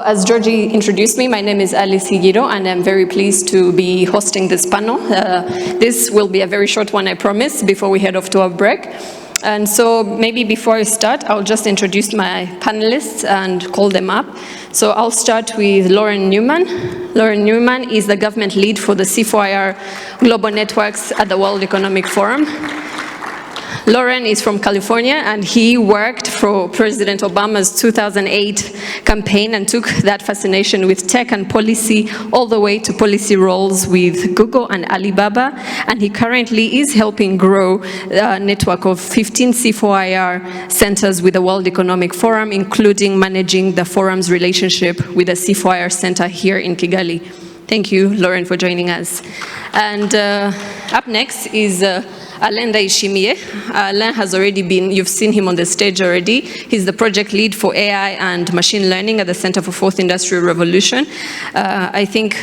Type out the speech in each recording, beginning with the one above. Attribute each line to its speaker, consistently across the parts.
Speaker 1: As Georgie introduced me, my name is Higiro, and I'm very pleased to be hosting this panel. This will be a very short one, I promise, before we head off to our break. And so maybe before I start, I'll just introduce my panelists and call them up. So I'll start with Loren Newman. Loren Newman is the government lead for the C4IR Global Networks at the World Economic Forum. Loren is from California, and he worked for President Obama's 2008 campaign and took that fascination with tech and policy all the way to policy roles with Google and Alibaba. And he currently is helping grow a network of 15 C4IR centers with the World Economic Forum, including managing the forum's relationship with the C4IR center here in Kigali. Thank you, Loren, for joining us. And up next is Alain Ndayishimiye. Alain has already been, you've seen him on the stage already. He's the project lead for AI and machine learning at the Center for Fourth Industrial Revolution. I think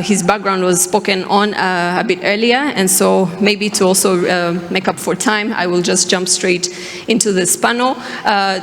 Speaker 1: his background was spoken on a bit earlier, and so maybe to also make up for time, I will just jump straight into this panel.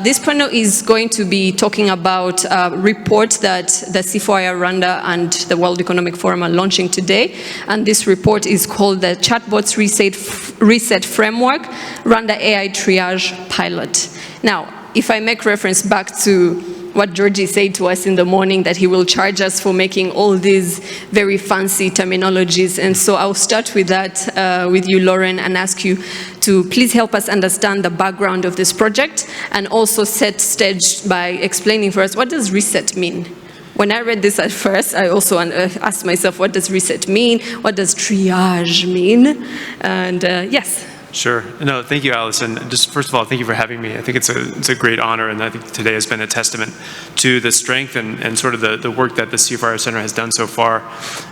Speaker 1: This panel is going to be talking about a report that the C4IR Rwanda and the World Economic Forum are launching today, and this report is called the Chatbots RESET Framework, Rwanda AI Triage Pilot. Now, if I make reference back to what Georgie said to us in the morning, that he will charge us for making all these very fancy terminologies, and so I'll start with that with you, Loren, and ask you to please help us understand the background of this project and also set stage by explaining for us, what does reset mean? When I read this at first, I also asked myself, what does reset mean? What does triage mean? And yes.
Speaker 2: Sure. No, thank you, Alice. And just first of all, thank you for having me. I think it's a great honor, and I think today has been a testament to the strength and sort of the work that the C4IR Center has done so far.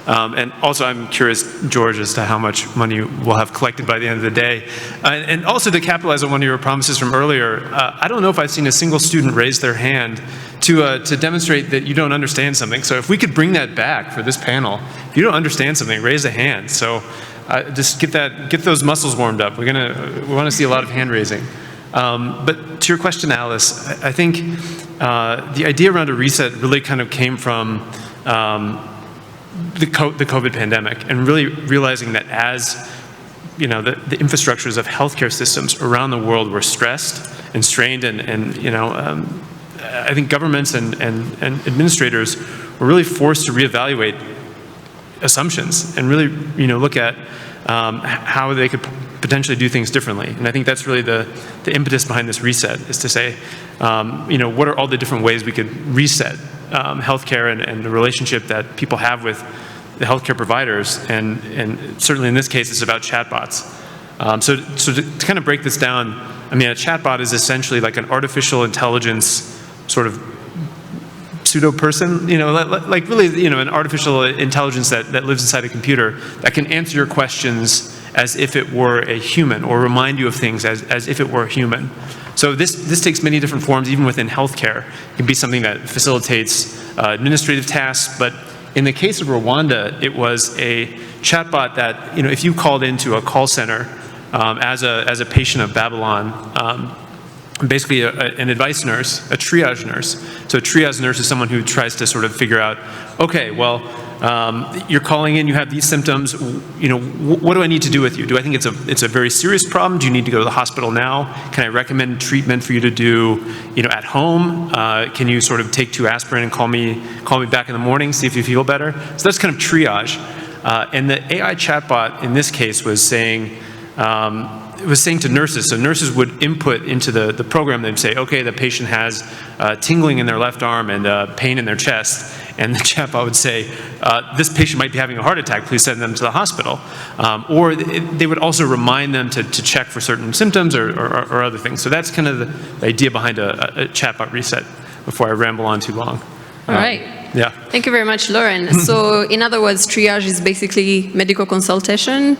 Speaker 2: And also, I'm curious, George, as to how much money we'll have collected by the end of the day. And also to capitalize on one of your promises from earlier, I don't know if I've seen a single student raise their hand to demonstrate that you don't understand something. So if we could bring that back for this panel, if you don't understand something, raise a hand. So just get those muscles warmed up. We want to see a lot of hand raising. But to your question, Alice, I think the idea around a reset really kind of came from the COVID pandemic, and really realizing that as you know, the infrastructures of healthcare systems around the world were stressed and strained, and you know, I think governments and administrators were really forced to reevaluate assumptions and really, you know, look at how they could potentially do things differently. And I think that's really the impetus behind this reset, is to say, you know, what are all the different ways we could reset healthcare and the relationship that people have with the healthcare providers, and certainly in this case, it's about chatbots. So to kind of break this down, I mean, a chatbot is essentially like an artificial intelligence sort of pseudo person, you know, like really, you know, an artificial intelligence that lives inside a computer that can answer your questions as if it were a human, or remind you of things as if it were a human. So this takes many different forms, even within healthcare. It can be something that facilitates administrative tasks, but in the case of Rwanda, it was a chatbot that, you know, if you called into a call center as a patient of Babylon, basically an advice nurse, a triage nurse. So a triage nurse is someone who tries to sort of figure out, okay, well, you're calling in, you have these symptoms, you know, what do I need to do with you? Do I think it's a very serious problem? Do you need to go to the hospital now? Can I recommend treatment for you to do, you know, at home? Can you sort of take 2 aspirin and call me back in the morning, see if you feel better? So that's kind of triage. And the AI chatbot in this case was saying, to nurses, so nurses would input into the program. They'd say, okay, the patient has tingling in their left arm and pain in their chest, and the chatbot would say, this patient might be having a heart attack, please send them to the hospital. Or they would also remind them to check for certain symptoms or other things. So that's kind of the idea behind a chatbot reset, before I ramble on too long.
Speaker 1: All right.
Speaker 2: Yeah.
Speaker 1: Thank you very much, Loren. So in other words, triage is basically medical consultation?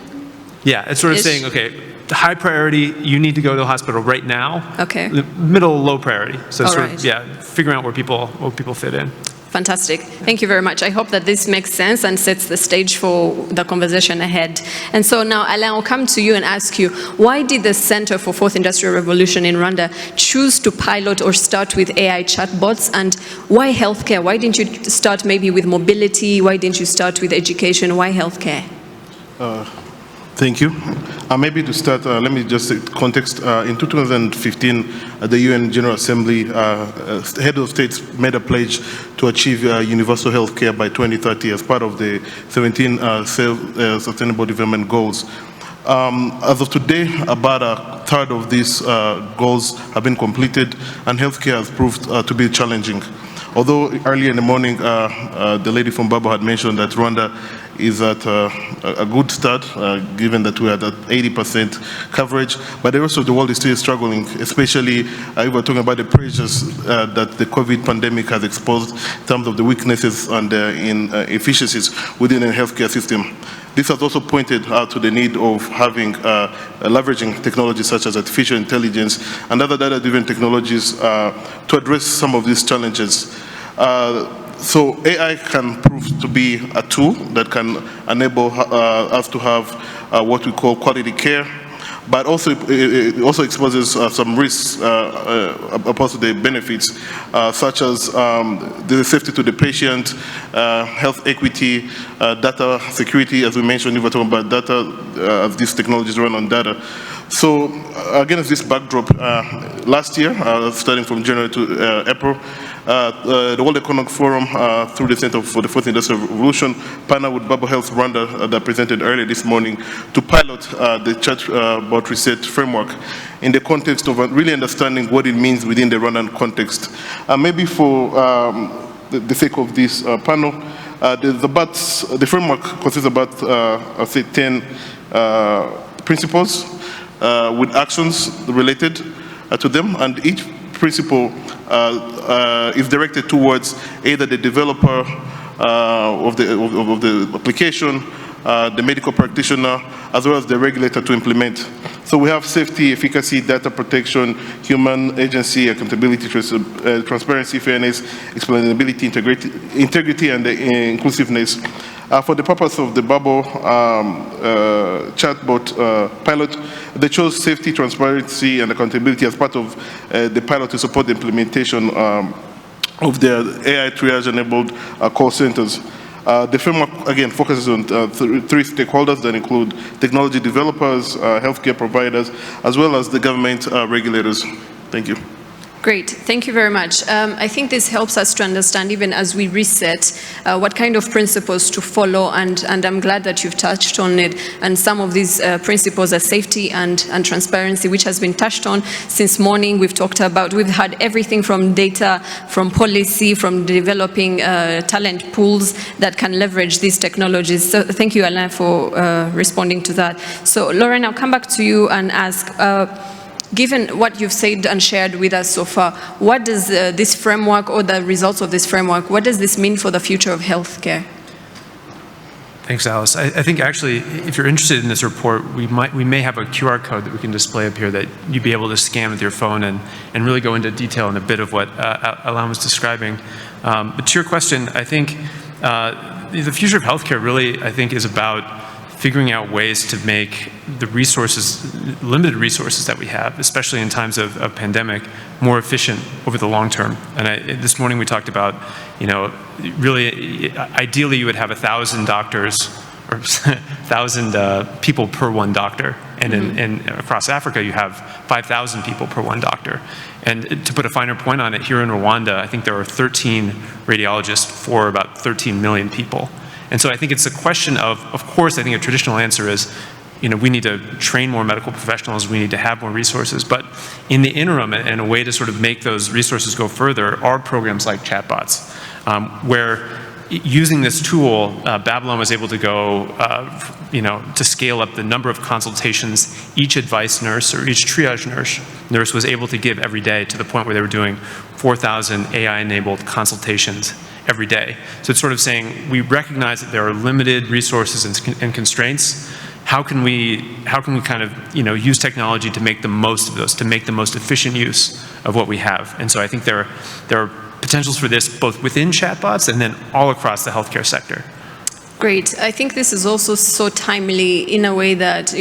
Speaker 2: Yeah, it's sort of saying, okay, high priority, you need to go to the hospital right now.
Speaker 1: Okay.
Speaker 2: Middle, low priority. So
Speaker 1: All
Speaker 2: sort
Speaker 1: right.
Speaker 2: of, yeah, figuring out where people fit in.
Speaker 1: Fantastic. Thank you very much. I hope that this makes sense and sets the stage for the conversation ahead. And so now, Alain, I'll come to you and ask you, why did the Center for Fourth Industrial Revolution in Rwanda choose to pilot or start with AI chatbots? And why healthcare? Why didn't you start maybe with mobility? Why didn't you start with education? Why healthcare?
Speaker 3: Thank you. Maybe to start, let me just set context. In 2015, the UN General Assembly, head of states made a pledge to achieve universal health care by 2030 as part of the 17 Sustainable Development Goals. As of today, about a third of these goals have been completed, and healthcare has proved to be challenging. Although earlier in the morning, the lady from Babo had mentioned that Rwanda is at a good start, given that we are at 80% coverage, but the rest of the world is still struggling, especially if we're talking about the pressures that the COVID pandemic has exposed in terms of the weaknesses and inefficiencies within the healthcare system. This has also pointed out to the need of having leveraging technologies such as artificial intelligence and other data-driven technologies to address some of these challenges. So AI can prove to be a tool that can enable us to have what we call quality care, but also it also exposes some risks opposed to the benefits, such as the safety to the patient, health equity, data security, as we mentioned, if we're talking about data, as these technologies run on data. So against this backdrop, last year, starting from January to April, the World Economic Forum, through the Center for the Fourth Industrial Revolution, partnered with Babo Health Rwanda that presented earlier this morning to pilot the Chatbots RESET framework in the context of really understanding what it means within the Rwandan context. Maybe for the sake of this panel, the framework consists of about, I'll say, 10 principles with actions related to them, and each principle is directed towards either the developer of the application, the medical practitioner, as well as the regulator to implement. So we have safety, efficacy, data protection, human agency, accountability, transparency, fairness, explainability, integrity, and inclusiveness. For the purpose of the Babo chatbot pilot, they chose safety, transparency, and accountability as part of the pilot to support the implementation of their AI triage-enabled call centers. The framework, again, focuses on three stakeholders that include technology developers, healthcare providers, as well as the government regulators. Thank you.
Speaker 1: Great, thank you very much. I think this helps us to understand, even as we reset, what kind of principles to follow, and I'm glad that you've touched on it. And some of these principles are safety and transparency, which has been touched on since morning. We've had everything from data, from policy, from developing talent pools that can leverage these technologies. So thank you, Alain, for responding to that. So Loren, I'll come back to you and ask, given what you've said and shared with us so far, what does this framework, or the results of this framework, what does this mean for the future of healthcare?
Speaker 2: Thanks, Alice. I think actually, if you're interested in this report, we may have a QR code that we can display up here that you'd be able to scan with your phone and really go into detail in a bit of what Alain was describing. But to your question, I think the future of healthcare really, I think, is about figuring out ways to make the limited resources that we have, especially in times of pandemic, more efficient over the long term. And this morning we talked about, really, ideally you would have 1,000 doctors, or 1,000 people per one doctor. And in across Africa, you have 5,000 people per one doctor. And to put a finer point on it, here in Rwanda, I think there are 13 radiologists for about 13 million people. And so I think it's a question of course, I think a traditional answer is, we need to train more medical professionals, we need to have more resources. But in the interim, and a way to sort of make those resources go further, are programs like chatbots, where using this tool, Babylon was able to go, to scale up the number of consultations each advice nurse or each triage nurse was able to give every day, to the point where they were doing 4,000 AI-enabled consultations every day. So it's sort of saying, we recognize that there are limited resources and constraints. How can we kind of, use technology to make the most of those, to make the most efficient use of what we have? And so I think there are potentials for this both within chatbots and then all across the healthcare sector.
Speaker 1: Great. I think this is also so timely in a way that,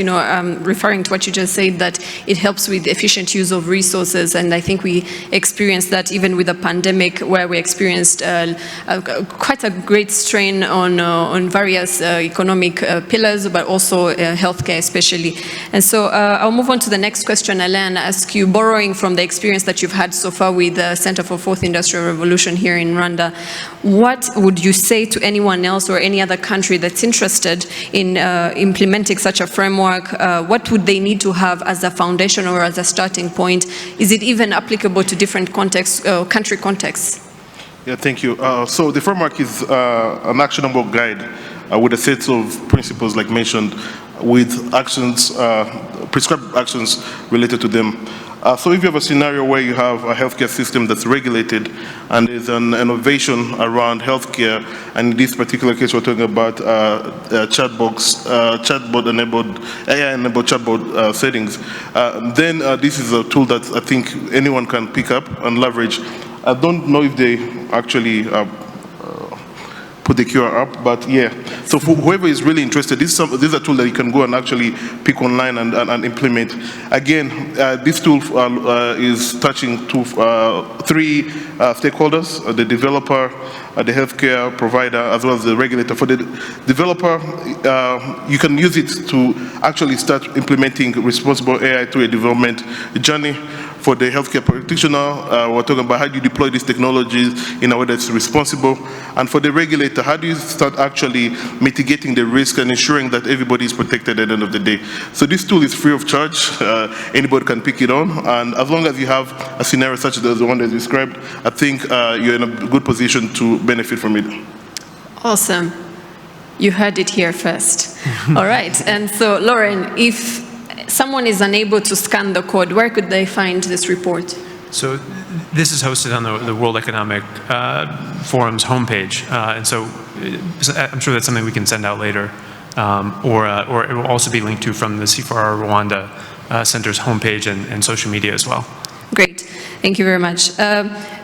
Speaker 1: referring to what you just said, that it helps with efficient use of resources. And I think we experienced that even with the pandemic, where we experienced quite a great strain on various economic pillars, but also healthcare especially. And so I'll move on to the next question, Alain, ask you, borrowing from the experience that you've had so far with the Center for Fourth Industrial Revolution here in Rwanda, what would you say to anyone else or any other country that's interested in implementing such a framework? What would they need to have as a foundation or as a starting point? Is it even applicable to different contexts, country contexts?
Speaker 3: Yeah, thank you. So the framework is an actionable guide with a set of principles, like mentioned, with actions, prescribed actions related to them. So if you have a scenario where you have a healthcare system that's regulated and there's an innovation around healthcare, and in this particular case we're talking about chatbot-enabled, AI-enabled chatbot settings, then this is a tool that I think anyone can pick up and leverage. I don't know if they actually put the QR up, but yeah. So for whoever is really interested, this is a tool that you can go and actually pick online and implement. Again, this tool is touching three stakeholders: the developer, the healthcare provider, as well as the regulator. For the developer, you can use it to actually start implementing responsible AI through a development journey. For the healthcare practitioner, we're talking about how do you deploy these technologies in a way that's responsible. And for the regulator, how do you start actually mitigating the risk and ensuring that everybody is protected at the end of the day? So this tool is free of charge. Anybody can pick it on. And as long as you have a scenario such as the one that's described, I think you're in a good position to benefit from it.
Speaker 1: Awesome. You heard it here first. All right. And so, Loren, if someone is unable to scan the code, where could they find this report?
Speaker 2: So this is hosted on the World Economic Forum's homepage, and so I'm sure that's something we can send out later, or it will also be linked to from the C4R Rwanda Center's homepage and social media as well.
Speaker 1: Great, thank you very much.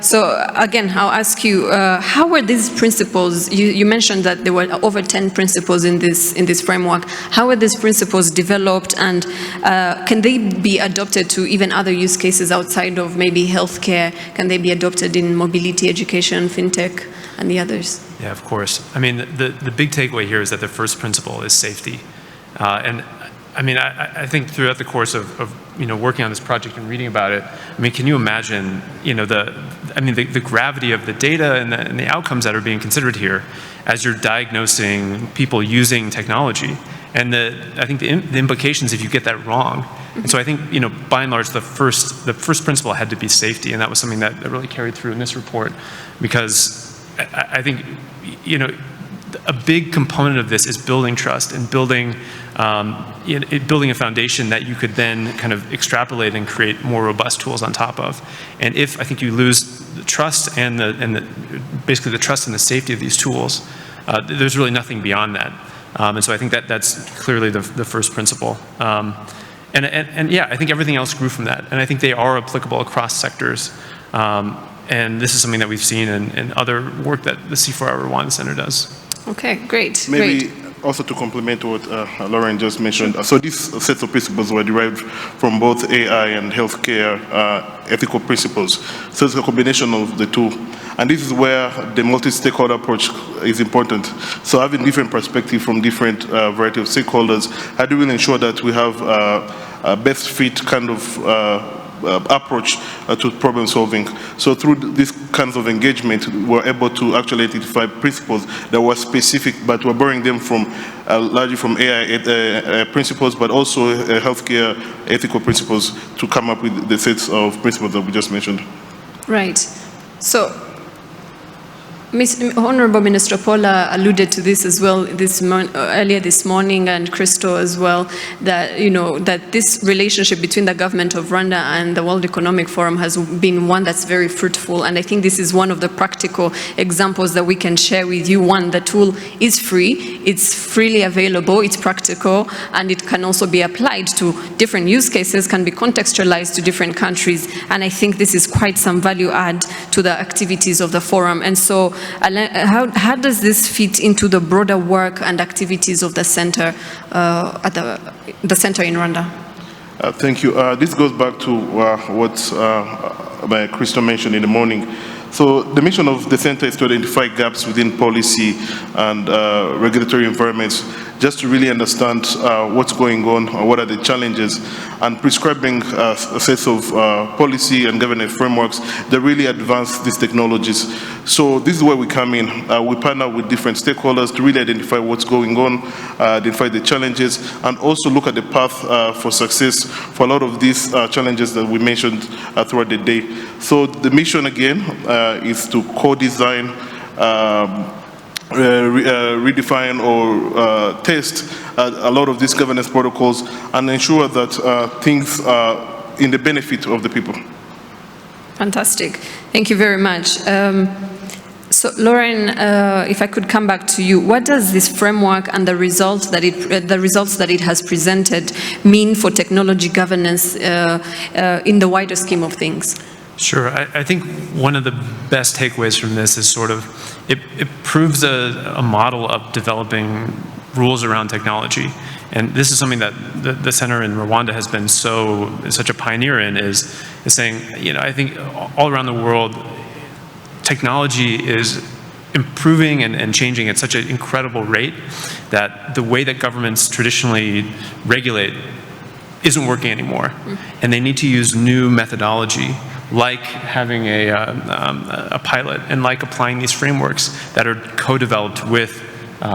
Speaker 1: So again, I'll ask you, how were these principles, you mentioned that there were over 10 principles in this framework. How were these principles developed, and can they be adopted to even other use cases outside of maybe healthcare? Can they be adopted in mobility, education, fintech, and the others?
Speaker 2: Yeah, of course. I mean, the big takeaway here is that the first principle is safety. And I mean, I think throughout the course of working on this project and reading about it, I mean, can you imagine, the gravity of the data and the outcomes that are being considered here as you're diagnosing people using technology, and I think the implications if you get that wrong. And so I think, by and large, the first principle had to be safety, and that was something that really carried through in this report, because I think, a big component of this is building trust and building a foundation that you could then kind of extrapolate and create more robust tools on top of. And if I think you lose the trust and basically the trust and the safety of these tools, there's really nothing beyond that. And so I think that's clearly the first principle. And yeah, I think everything else grew from that. And I think they are applicable across sectors. And this is something that we've seen in other work that the C4R Rwanda Center does.
Speaker 1: Okay, great.
Speaker 3: Maybe also to complement what Loren just mentioned.
Speaker 1: Sure.
Speaker 3: So these sets of principles were derived from both AI and healthcare ethical principles. So it's a combination of the two. And this is where the multi-stakeholder approach is important. So having different perspectives from different variety of stakeholders, how do we ensure that we have a best fit kind of approach to problem solving. So through these kinds of engagement, we're able to actually identify principles that were specific, but we're borrowing them from largely from AI principles, but also healthcare ethical principles to come up with the sets of principles that we just mentioned.
Speaker 1: Right. So Honorable Minister Paula alluded to this as well earlier this morning, and Crystal as well, that that this relationship between the government of Rwanda and the World Economic Forum has been one that's very fruitful, and I think this is one of the practical examples that we can share with you. One, the tool is free, it's freely available, it's practical, and it can also be applied to different use cases, can be contextualized to different countries, and I think this is quite some value add to the activities of the forum. And so Alain, how does this fit into the broader work and activities of the center at the center in Rwanda?
Speaker 3: Thank you. This goes back to what Crystal mentioned in the morning. So the mission of the center is to identify gaps within policy and regulatory environments, just to really understand what's going on, what are the challenges, and prescribing a set of policy and governance frameworks that really advance these technologies. So this is where we come in. We partner with different stakeholders to really identify what's going on, identify the challenges, and also look at the path for success for a lot of these challenges that we mentioned throughout the day. So the mission again is to co-design, redefine or test a lot of these governance protocols and ensure that things are in the benefit of the people. Fantastic.
Speaker 1: Thank you very much. So Loren, if I could come back to you, what does this framework and the results that it has presented mean for technology governance in the wider scheme of things?
Speaker 2: Sure. I think one of the best takeaways from this is sort of, it proves a model of developing rules around technology. And this is something that the center in Rwanda has been such a pioneer in, is saying, I think all around the world, technology is improving and changing at such an incredible rate that the way that governments traditionally regulate isn't working anymore. And they need to use new methodology, like having a pilot and like applying these frameworks that are co-developed with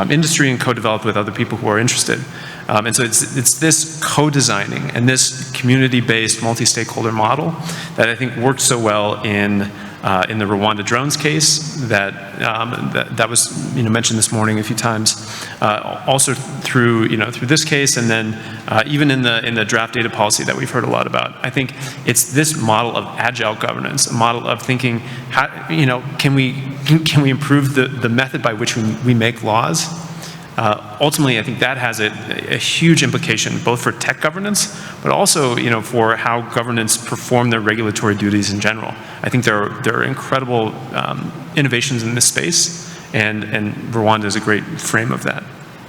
Speaker 2: industry and co-developed with other people who are interested. And so it's this co-designing and this community-based multi-stakeholder model that I think worked so well in the Rwanda drones case that was mentioned this morning a few times. Also through this case, and then even in the draft data policy that we've heard a lot about. I think it's this model of agile governance, a model of thinking, how, can we improve the method by which we make laws? Ultimately, I think that has a huge implication both for tech governance, but also for how governments perform their regulatory duties in general. I think there are incredible innovations in this space, and Rwanda is a great frame of that.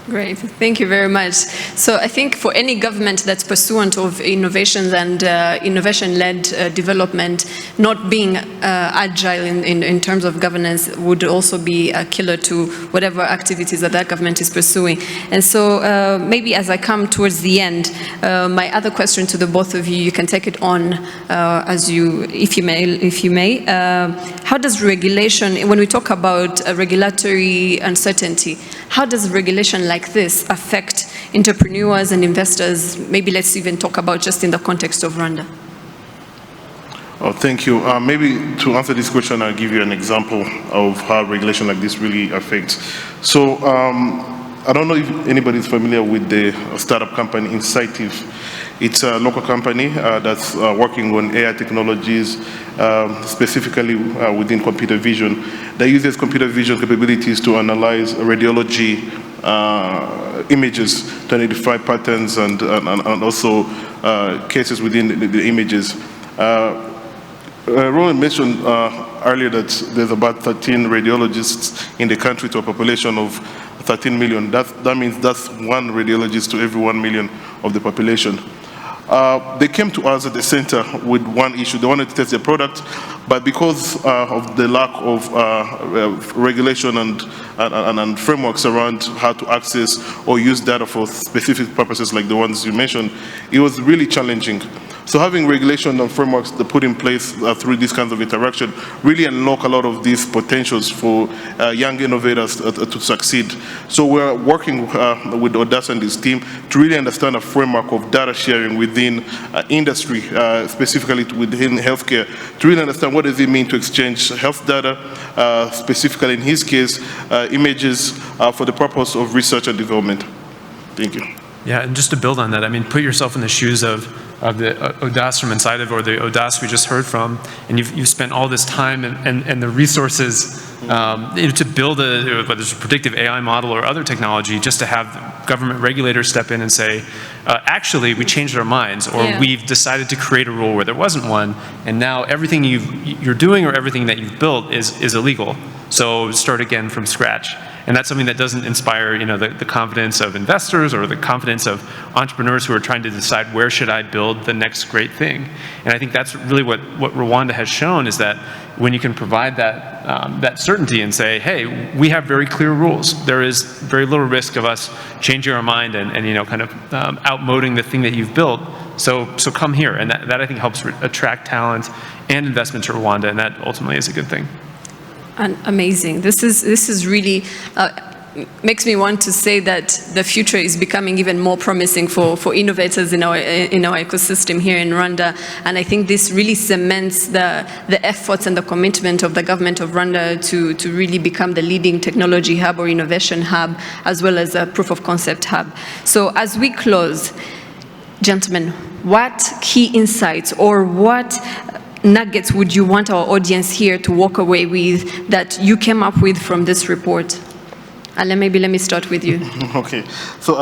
Speaker 1: Great, thank you very much. So I think for any government that's pursuant of innovations and innovation-led development, not being agile in terms of governance would also be a killer to whatever activities that government is pursuing. And so maybe as I come towards the end, my other question to the both of you, you can take it on if you may. How does regulation, when we talk about regulatory uncertainty, how does regulation like this affect entrepreneurs and investors? Maybe let's even talk about just in the context of Rwanda.
Speaker 3: Oh, thank you. Maybe to answer this question, I'll give you an example of how regulation like this really affects. So I don't know if anybody's familiar with the startup company Insightive. It's a local company that's working on AI technologies, specifically within computer vision. That uses computer vision capabilities to analyze radiology images to identify patterns and also cases within the images. Rowan mentioned earlier that there's about 13 radiologists in the country to a population of 13 million. That means that's one radiologist to every 1 million of the population. They came to us at the center with one issue. They wanted to test their product, but because of the lack of regulation and frameworks around how to access or use data for specific purposes like the ones you mentioned, it was really challenging. So having regulation and frameworks that put in place through these kinds of interaction really unlock a lot of these potentials for young innovators to succeed. So we're working with Odas and his team to really understand a framework of data sharing within industry, specifically within healthcare, to really understand what does it mean to exchange health data, specifically in his case, images for the purpose of research and development. Thank you.
Speaker 2: Yeah, and just to build on that, I mean, put yourself in the shoes of the Odas from inside of, or the Odas we just heard from, and you've spent all this time and the resources to build whether it's a predictive AI model or other technology, just to have government regulators step in and say, actually, we changed our minds, or we've decided to create a rule where there wasn't one, and now everything you're doing or everything that you've built is illegal. So start again from scratch. And that's something that doesn't inspire, the confidence of investors or the confidence of entrepreneurs who are trying to decide where should I build the next great thing. And I think that's really what Rwanda has shown, is that when you can provide that certainty and say, hey, we have very clear rules. There is very little risk of us changing our mind and kind of outmoding the thing that you've built. So come here. And that I think helps attract talent and investment to Rwanda, and that ultimately is a good thing.
Speaker 1: And amazing. This is really makes me want to say that the future is becoming even more promising for innovators in our ecosystem here in Rwanda. And I think this really cements the efforts and the commitment of the government of Rwanda to really become the leading technology hub or innovation hub, as well as a proof of concept hub. So as we close, gentlemen, what key insights or what nuggets would you want our audience here to walk away with that you came up with from this report? Alain, maybe let me start with you.
Speaker 3: Okay. So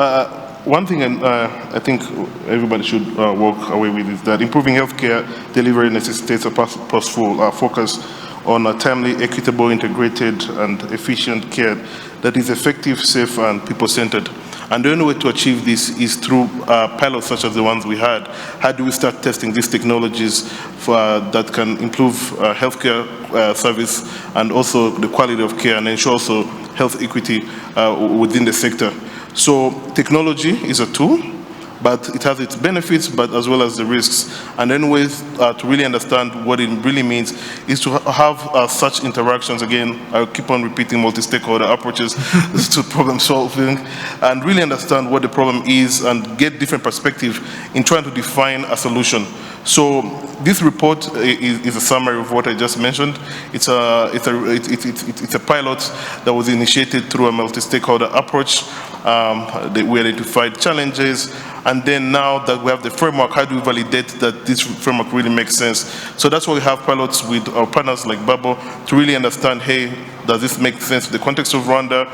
Speaker 3: one thing I think everybody should walk away with is that improving healthcare delivery necessitates a purposeful focus on a timely, equitable, integrated, and efficient care that is effective, safe, and people-centered. And the only way to achieve this is through pilots such as the ones we had. How do we start testing these technologies that can improve healthcare service and also the quality of care, and ensure also health equity within the sector? So technology is a tool, but it has its benefits, but as well as the risks. And then ways to really understand what it really means is to have such interactions. Again, I'll keep on repeating multi-stakeholder approaches to problem solving, and really understand what the problem is and get different perspective in trying to define a solution. So this report is a summary of what I just mentioned. It's a pilot that was initiated through a multi-stakeholder approach. We identified challenges, and then now that we have the framework, how do we validate that this framework really makes sense? So that's why we have pilots with our partners like Babo to really understand, hey, does this make sense in the context of Rwanda?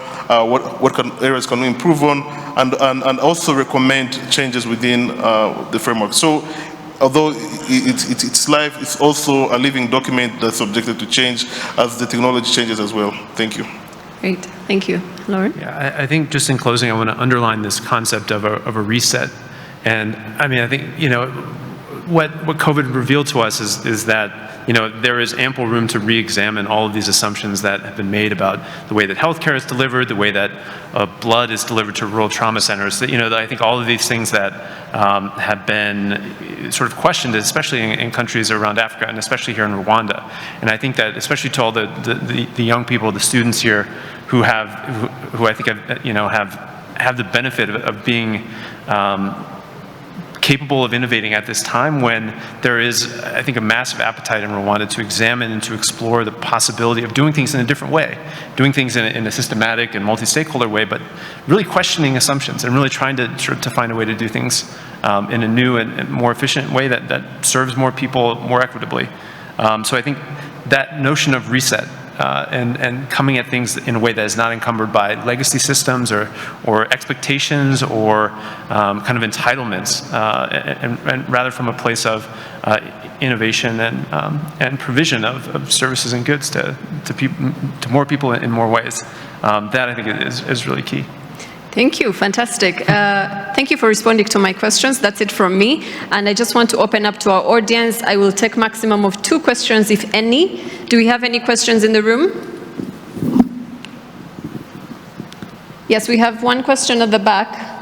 Speaker 3: What areas can we improve on? And also recommend changes within the framework. So although it's live, it's also a living document that's subjected to change as the technology changes as well. Thank you.
Speaker 1: Great, thank you. Loren?
Speaker 2: Yeah, I think just in closing, I want to underline this concept of a reset. And I mean, I think, what COVID revealed to us is that, there is ample room to re-examine all of these assumptions that have been made about the way that healthcare is delivered, the way that blood is delivered to rural trauma centers. That, I think all of these things that have been sort of questioned, especially in countries around Africa, and especially here in Rwanda. And I think that, especially to all the young people, the students here, who I think have the benefit of being capable of innovating at this time, when there is, I think, a massive appetite in Rwanda to examine and to explore the possibility of doing things in a different way, doing things in a systematic and multi-stakeholder way, but really questioning assumptions and really trying to find a way to do things in a new and more efficient way that serves more people more equitably. So I think that notion of reset and coming at things in a way that is not encumbered by legacy systems or expectations or kind of entitlements, and rather from a place of innovation and provision of services and goods to more people in more ways. That I think is really key.
Speaker 1: Thank you, fantastic. Thank you for responding to my questions. That's it from me. And I just want to open up to our audience. I will take maximum of 2 questions, if any. Do we have any questions in the room? Yes, we have one question at the back.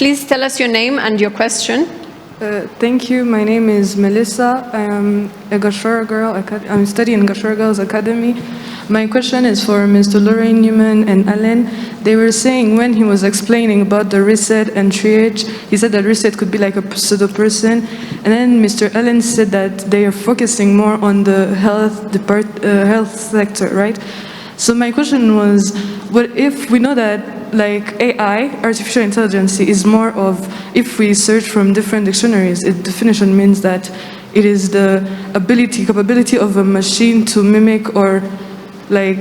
Speaker 1: Please tell us your name and your question.
Speaker 4: Thank you. My name is Melissa. I am a Gashora girl. I'm studying Gashora Girls Academy. My question is for Mr. Loren, Newman, and Alain. They were saying when he was explaining about the reset and triage, he said that reset could be like a pseudo person, and then Mr. Alain said that they are focusing more on the health sector, right? So my question was, what if we know that like AI, artificial intelligence, is more of, if we search from different dictionaries, its definition means that it is the capability of a machine to mimic or like,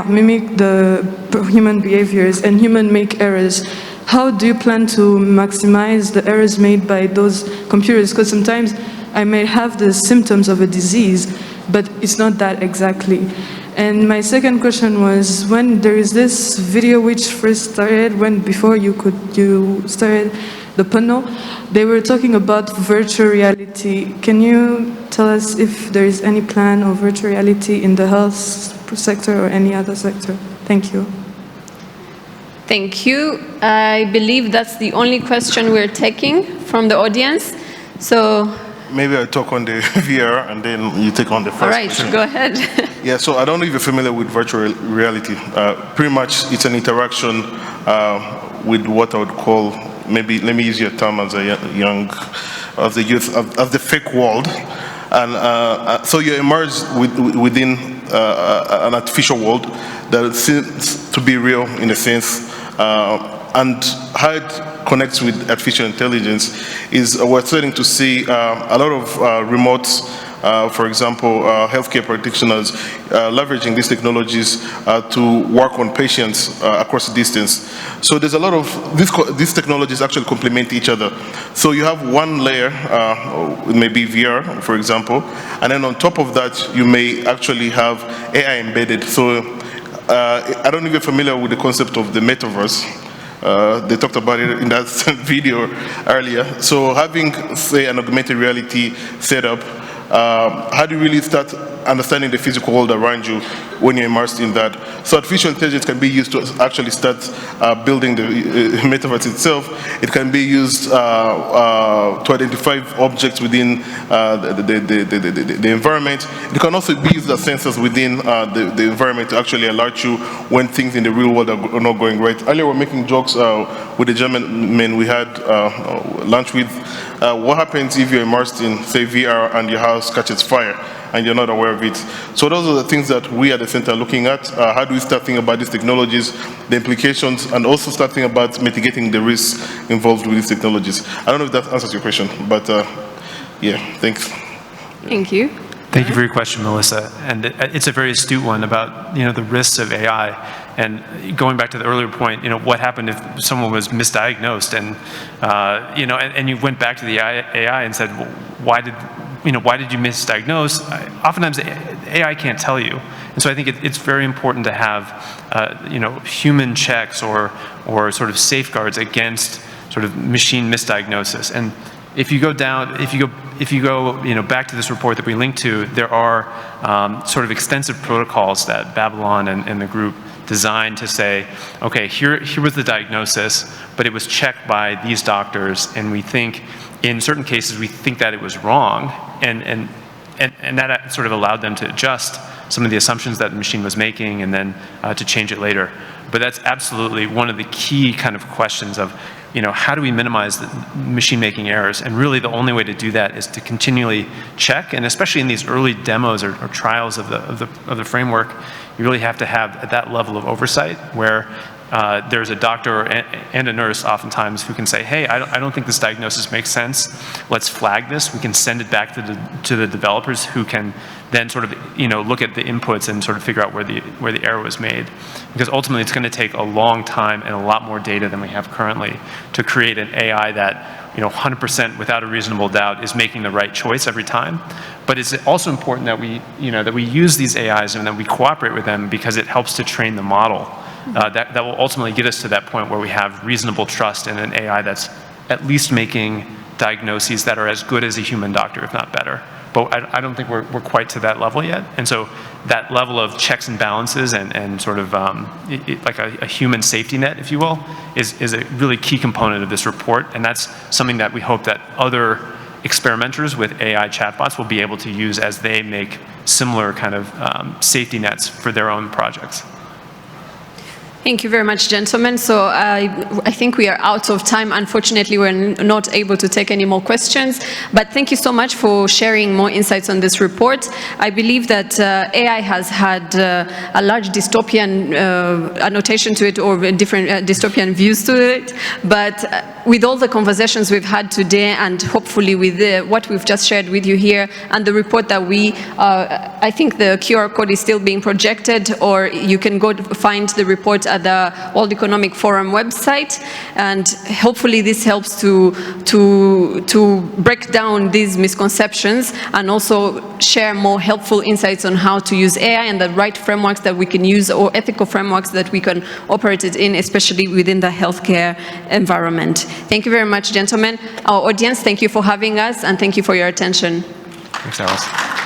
Speaker 4: mimic the human behaviors, and human make errors. How do you plan to maximize the errors made by those computers? Because sometimes I may have the symptoms of a disease, but it's not that exactly. And my second question was, when there is this video which first started, before you started the panel, they were talking about virtual reality. Can you tell us if there is any plan of virtual reality in the health sector or any other sector? Thank you.
Speaker 1: Thank you. I believe that's the only question we're taking from the audience. So
Speaker 3: maybe I'll talk on the VR and then you take on the first.
Speaker 1: All right,
Speaker 3: question.
Speaker 1: Go ahead.
Speaker 3: Yeah, so I don't know if you're familiar with virtual reality. Pretty much it's an interaction with what I would call, maybe let me use your term as a of the fake world. And so you're immersed within an artificial world that seems to be real in a sense. And how it connects with artificial intelligence is we're starting to see a lot of remote, for example, healthcare practitioners leveraging these technologies to work on patients across the distance. So there's a lot of, these technologies actually complement each other. So you have one layer, maybe VR, for example, and then on top of that, you may actually have AI embedded. So I don't know if you're familiar with the concept of the metaverse. They talked about it in that video earlier. So having, say, an augmented reality setup, how do you really start understanding the physical world around you when you're immersed in that? So artificial intelligence can be used to actually start building the metaverse itself. It can be used to identify objects within the environment. It can also be used as sensors within the environment to actually alert you when things in the real world are not going right. Earlier we were making jokes with the gentleman we had lunch with. What happens if you're immersed in, say, VR and your house catches fire and you're not aware of it? So those are the things that we at the center are looking at. How do we start thinking about these technologies, the implications, and also start thinking about mitigating the risks involved with these technologies? I don't know if that answers your question, but yeah, thanks.
Speaker 1: Thank you.
Speaker 2: Thank you for your question, Melissa. And it's a very astute one about, the risks of AI. And going back to the earlier point, what happened if someone was misdiagnosed and, and you went back to the AI and said, well, why did you misdiagnose? Oftentimes AI can't tell you. And so I think it's very important to have, human checks or sort of safeguards against sort of machine misdiagnosis. And if you go back to this report that we linked to, there are sort of extensive protocols that Babylon and the group designed to say, okay, here was the diagnosis, but it was checked by these doctors, and we think, in certain cases, we think that it was wrong, and that sort of allowed them to adjust some of the assumptions that the machine was making, and then to change it later. But that's absolutely one of the key kind of questions of, how do we minimize the machine-making errors? And really the only way to do that is to continually check, and especially in these early demos or trials of the framework, you really have to have that level of oversight where there's a doctor and a nurse oftentimes who can say, hey, I don't think this diagnosis makes sense. Let's flag this. We can send it back to the developers who can then sort of look at the inputs and sort of figure out where the error was made. Because ultimately it's going to take a long time and a lot more data than we have currently to create an AI that 100% without a reasonable doubt is making the right choice every time. But it's also important that we use these AIs and that we cooperate with them because it helps to train the model. That will ultimately get us to that point where we have reasonable trust in an AI that's at least making diagnoses that are as good as a human doctor, if not better. but I don't think we're quite to that level yet. And so that level of checks and balances and sort of like a human safety net, if you will, is a really key component of this report. And that's something that we hope that other experimenters with AI chatbots will be able to use as they make similar kind of safety nets for their own projects.
Speaker 1: Thank you very much, gentlemen. So I think we are out of time. Unfortunately, we're not able to take any more questions. But thank you so much for sharing more insights on this report. I believe that AI has had a large dystopian annotation to it, or different dystopian views to it. But with all the conversations we've had today, and hopefully with what we've just shared with you here, and the report that I think the QR code is still being projected, or you can go to find the report at the World Economic Forum website, and hopefully this helps to break down these misconceptions and also share more helpful insights on how to use AI and the right frameworks that we can use, or ethical frameworks that we can operate it in, especially within the healthcare environment. Thank you very much, gentlemen. Our audience, thank you for having us, and thank you for your attention.
Speaker 2: Thanks, Alice.